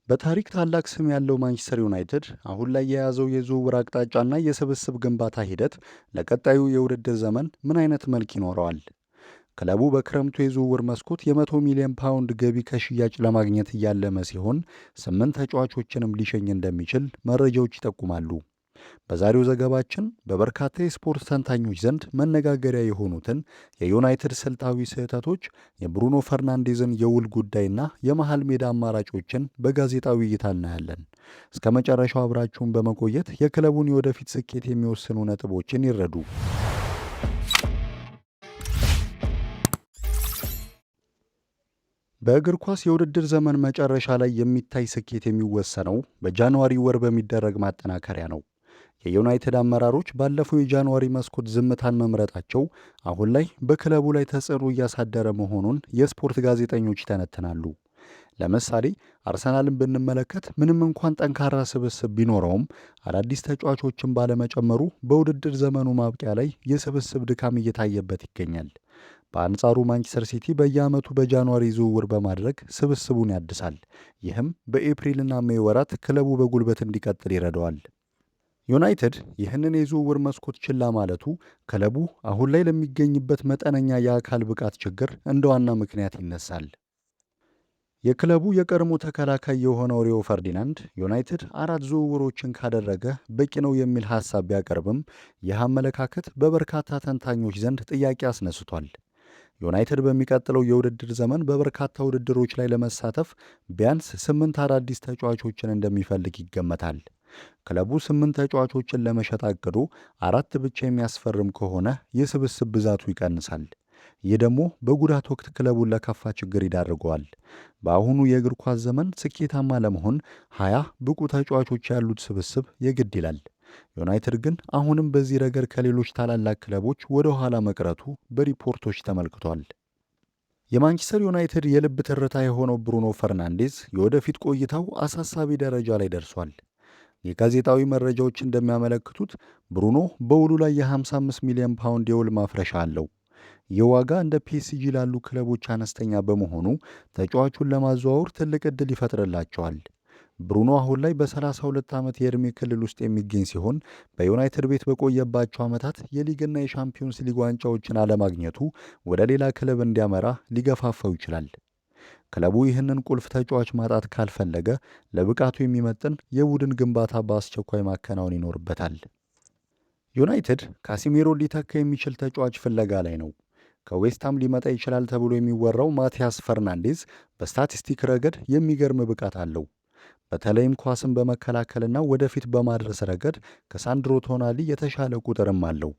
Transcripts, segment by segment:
በታሪክ ታላቅ ስም ያለው ማንቸስተር ዩናይትድ አሁን ላይ የያዘው የዝውውር አቅጣጫና የስብስብ ግንባታ ሂደት ለቀጣዩ የውድድር ዘመን ምን አይነት መልክ ይኖረዋል? ክለቡ በክረምቱ የዝውውር መስኮት የ100 ሚሊዮን ፓውንድ ገቢ ከሽያጭ ለማግኘት እያለመ ሲሆን 8 ተጫዋቾችንም ሊሸኝ እንደሚችል መረጃዎች ይጠቁማሉ። በዛሬው ዘገባችን በበርካታ የስፖርት ተንታኞች ዘንድ መነጋገሪያ የሆኑትን የዩናይትድ ስልታዊ ስህተቶች፣ የብሩኖ ፈርናንዴዝን የውል ጉዳይና የመሃል ሜዳ አማራጮችን በጋዜጣዊ እይታ እናያለን። እስከ መጨረሻው አብራችሁን በመቆየት የክለቡን የወደፊት ስኬት የሚወስኑ ነጥቦችን ይረዱ። በእግር ኳስ የውድድር ዘመን መጨረሻ ላይ የሚታይ ስኬት የሚወሰነው በጃንዋሪ ወር በሚደረግ ማጠናከሪያ ነው። የዩናይትድ አመራሮች ባለፈው የጃንዋሪ መስኮት ዝምታን መምረጣቸው አሁን ላይ በክለቡ ላይ ተጽዕኖ እያሳደረ መሆኑን የስፖርት ጋዜጠኞች ይተነትናሉ። ለምሳሌ አርሰናልን ብንመለከት ምንም እንኳን ጠንካራ ስብስብ ቢኖረውም አዳዲስ ተጫዋቾችን ባለመጨመሩ በውድድር ዘመኑ ማብቂያ ላይ የስብስብ ድካም እየታየበት ይገኛል። በአንጻሩ ማንቸስተር ሲቲ በየዓመቱ በጃንዋሪ ዝውውር በማድረግ ስብስቡን ያድሳል። ይህም በኤፕሪልና ሜይ ወራት ክለቡ በጉልበት እንዲቀጥል ይረዳዋል። ዩናይትድ ይህንን የዝውውር መስኮት ችላ ማለቱ ክለቡ አሁን ላይ ለሚገኝበት መጠነኛ የአካል ብቃት ችግር እንደ ዋና ምክንያት ይነሳል። የክለቡ የቀድሞ ተከላካይ የሆነው ሪዮ ፈርዲናንድ ዩናይትድ 4 ዝውውሮችን ካደረገ በቂ ነው የሚል ሐሳብ ቢያቀርብም ይህ አመለካከት በበርካታ ተንታኞች ዘንድ ጥያቄ አስነስቷል። ዩናይትድ በሚቀጥለው የውድድር ዘመን በበርካታ ውድድሮች ላይ ለመሳተፍ ቢያንስ 8 አዳዲስ ተጫዋቾችን እንደሚፈልግ ይገመታል። ክለቡ 8 ተጫዋቾችን ለመሸጥ አቅዶ 4 ብቻ የሚያስፈርም ከሆነ የስብስብ ብዛቱ ይቀንሳል። ይህ ደግሞ በጉዳት ወቅት ክለቡን ለከፋ ችግር ይዳርገዋል። በአሁኑ የእግር ኳስ ዘመን ስኬታማ ለመሆን 20 ብቁ ተጫዋቾች ያሉት ስብስብ የግድ ይላል። ዩናይትድ ግን አሁንም በዚህ ረገድ ከሌሎች ታላላቅ ክለቦች ወደ ኋላ መቅረቱ በሪፖርቶች ተመልክቷል። የማንቸስተር ዩናይትድ የልብ ትርታ የሆነው ብሩኖ ፈርናንዴዝ የወደፊት ቆይታው አሳሳቢ ደረጃ ላይ ደርሷል። የጋዜጣዊ መረጃዎች እንደሚያመለክቱት ብሩኖ በውሉ ላይ የ55 ሚሊዮን ፓውንድ የውል ማፍረሻ አለው። ይህ ዋጋ እንደ ፒኤስጂ ላሉ ክለቦች አነስተኛ በመሆኑ ተጫዋቹን ለማዘዋወር ትልቅ ዕድል ይፈጥርላቸዋል። ብሩኖ አሁን ላይ በ32 ዓመት የዕድሜ ክልል ውስጥ የሚገኝ ሲሆን በዩናይትድ ቤት በቆየባቸው ዓመታት የሊግና የሻምፒዮንስ ሊግ ዋንጫዎችን አለማግኘቱ ወደ ሌላ ክለብ እንዲያመራ ሊገፋፋው ይችላል። ክለቡ ይህንን ቁልፍ ተጫዋች ማጣት ካልፈለገ ለብቃቱ የሚመጥን የቡድን ግንባታ በአስቸኳይ ማከናወን ይኖርበታል። ዩናይትድ ካሲሜሮን ሊተካ የሚችል ተጫዋች ፍለጋ ላይ ነው። ከዌስትሃም ሊመጣ ይችላል ተብሎ የሚወራው ማቲያስ ፈርናንዴዝ በስታቲስቲክ ረገድ የሚገርም ብቃት አለው። በተለይም ኳስን በመከላከልና ወደፊት በማድረስ ረገድ ከሳንድሮ ቶናሊ የተሻለ ቁጥርም አለው።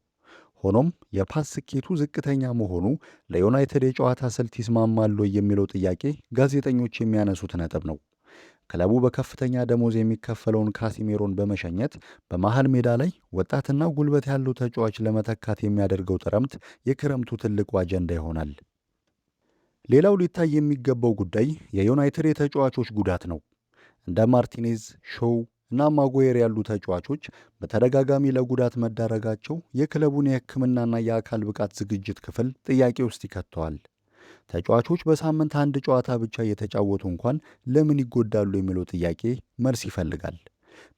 ሆኖም የፓስ ስኬቱ ዝቅተኛ መሆኑ ለዩናይትድ የጨዋታ ስልት ይስማማል የሚለው ጥያቄ ጋዜጠኞች የሚያነሱት ነጥብ ነው። ክለቡ በከፍተኛ ደሞዝ የሚከፈለውን ካሲሜሮን በመሸኘት በመሃል ሜዳ ላይ ወጣትና ጉልበት ያለው ተጫዋች ለመተካት የሚያደርገው ጥረምት የክረምቱ ትልቁ አጀንዳ ይሆናል። ሌላው ሊታይ የሚገባው ጉዳይ የዩናይትድ የተጫዋቾች ጉዳት ነው። እንደ ማርቲኔዝ፣ ሾው እና ማጓየር ያሉ ተጫዋቾች በተደጋጋሚ ለጉዳት መዳረጋቸው የክለቡን የሕክምናና የአካል ብቃት ዝግጅት ክፍል ጥያቄ ውስጥ ይከተዋል። ተጫዋቾች በሳምንት አንድ ጨዋታ ብቻ እየተጫወቱ እንኳን ለምን ይጎዳሉ የሚለው ጥያቄ መልስ ይፈልጋል።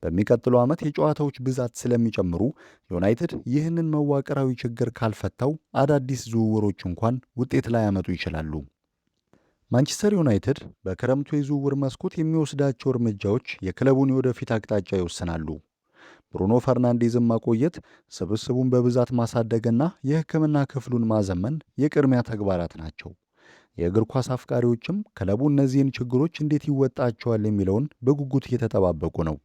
በሚቀጥለው ዓመት የጨዋታዎች ብዛት ስለሚጨምሩ ዩናይትድ ይህንን መዋቅራዊ ችግር ካልፈታው አዳዲስ ዝውውሮች እንኳን ውጤት ላያመጡ ይችላሉ። ማንቸስተር ዩናይትድ በክረምቱ የዝውውር መስኮት የሚወስዳቸው እርምጃዎች የክለቡን የወደፊት አቅጣጫ ይወስናሉ። ብሩኖ ፈርናንዴዝን ማቆየት፣ ስብስቡን በብዛት ማሳደግና የሕክምና ክፍሉን ማዘመን የቅድሚያ ተግባራት ናቸው። የእግር ኳስ አፍቃሪዎችም ክለቡ እነዚህን ችግሮች እንዴት ይወጣቸዋል የሚለውን በጉጉት እየተጠባበቁ ነው።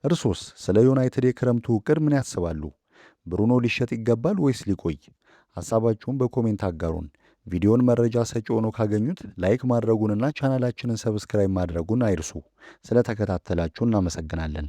እርሶስ ስለ ዩናይትድ የክረምቱ ዕቅድ ምን ያስባሉ? ብሩኖ ሊሸጥ ይገባል ወይስ ሊቆይ? ሐሳባችሁን በኮሜንት አጋሩን። ቪዲዮን መረጃ ሰጪ ሆኖ ካገኙት ላይክ ማድረጉንና ቻናላችንን ሰብስክራይብ ማድረጉን አይርሱ። ስለተከታተላችሁ እናመሰግናለን።